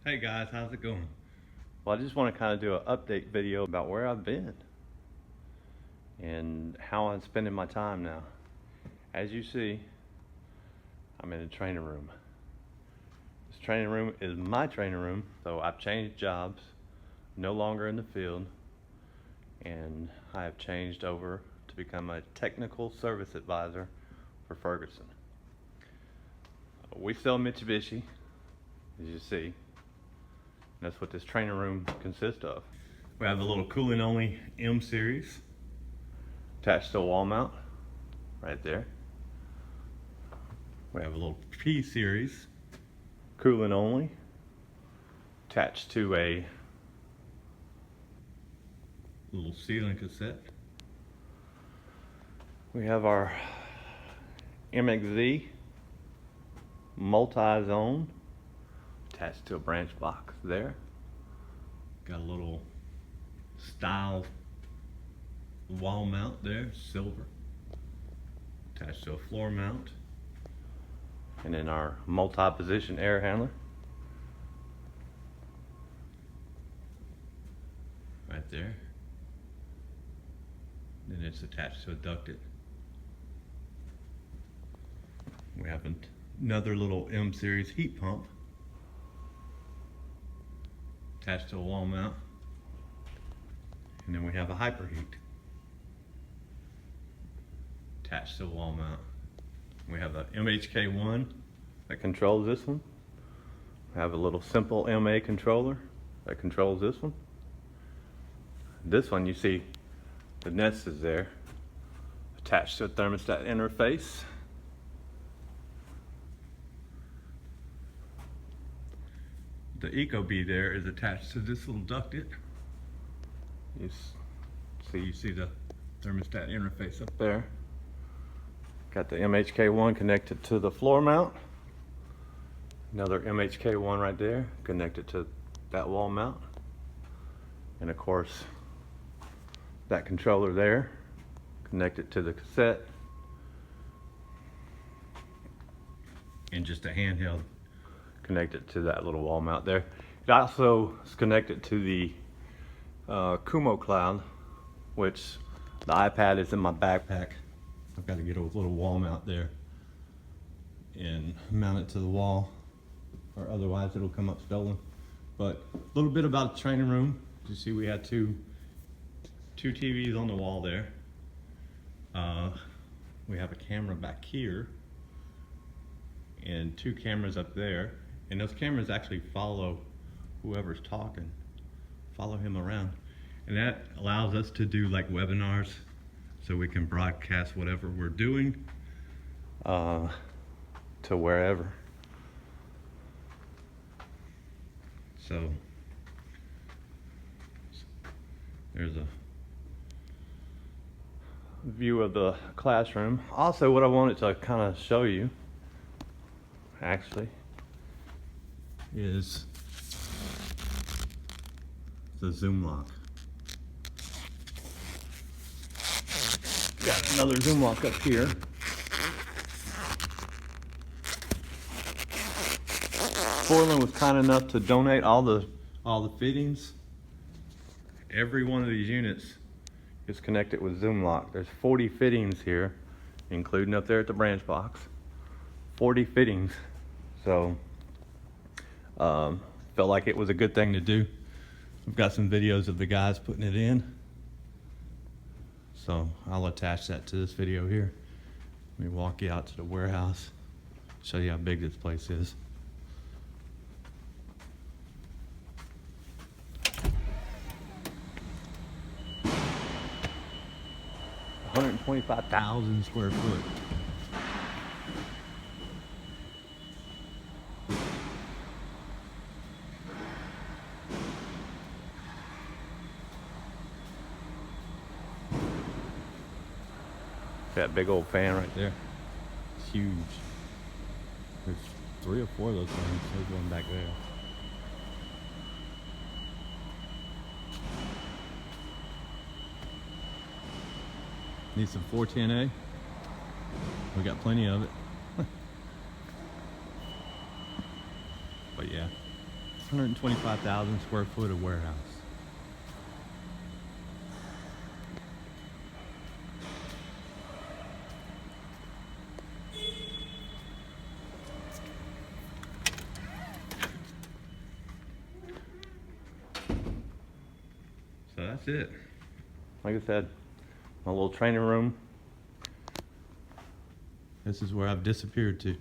Hey guys, how's it going? Well, I just want to kind of do an update video about where I've been and how I'm spending my time now. As you see, I'm in a training room. This training room is my training room, so I've changed jobs, no longer in the field, and I have changed over to become a technical service advisor for Ferguson. We sell Mitsubishi, as you see. That's what this training room consists of. We have a little cooling only M series attached to a wall mount right there. We have a little P series cooling only attached to a little ceiling cassette. We have our MXZ multi-zone attached to a branch box there. Got a little style wall mount there, silver, attached to a floor mount. And then our multi-position air handler right there. Then it's attached to a ducted. We have another little M series heat pump attached to a wall mount, and then we have a hyperheat attached to a wall mount. We have a MHK1 that controls this one. We have a little simple MA controller that controls this one. This one, you see the nest is there attached to a thermostat interface. The Ecobee there is attached to this little ducted. You see the thermostat interface up there. Got the MHK1 connected to the floor mount. Another MHK1 right there connected to that wall mount. And of course, that controller there connected to the cassette. And just a handheld connected to that little wall mount there. It also is connected to the Kumo Cloud, which the iPad is in my backpack. I've got to get a little wall mount there and mount it to the wall, or otherwise it'll come up stolen. But a little bit about the training room. You see we had two TVs on the wall there. We have a camera back here and two cameras up there. And those cameras actually follow whoever's talking, follow him around. And that allows us to do like webinars, so we can broadcast whatever we're doing to wherever. So there's a view of the classroom. Also, what I wanted to kind of show you, actually, is the zoom lock. Got another zoom lock up here. Portland was kind enough to donate all the fittings. Every one of these units is connected with zoom lock. There's 40 fittings here, including up there at the branch box. 40 fittings. So felt like it was a good thing to do. I've got some videos of the guys putting it in, so I'll attach that to this video here. Let me walk you out to the warehouse, show you how big this place is. $125,000 square foot. That big old fan right there. It's huge. There's 3 or 4 of those things. There's one back there. Need some 410A? We got plenty of it. But yeah. 125,000 square foot of warehouse. So that's it. Like I said, my little training room. This is where I've disappeared to.